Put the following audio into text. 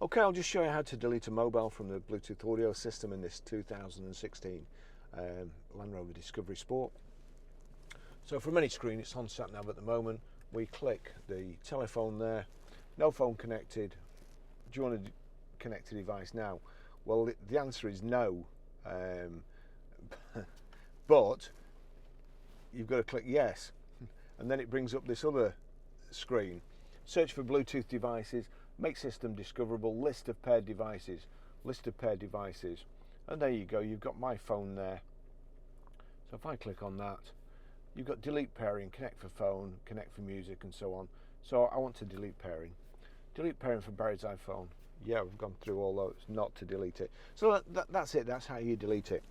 Okay, I'll just show you how to delete a mobile from the Bluetooth audio system in this 2016 Land Rover Discovery Sport. So from any screen, it's on sat nav at the moment. We click the telephone there, no phone connected. Do you want to connect a device now? Well, the answer is no, but you've got to click yes, and then it brings up this other screen. Search for Bluetooth devices, make system discoverable, list of paired devices, and there you go, you've got my phone there. So if I click on that, you've got delete pairing, connect for phone, connect for music, and so on. So I want to delete pairing. Delete pairing for Barry's iPhone. Yeah, we've gone through all those, not to delete it. So that's it, that's how you delete it.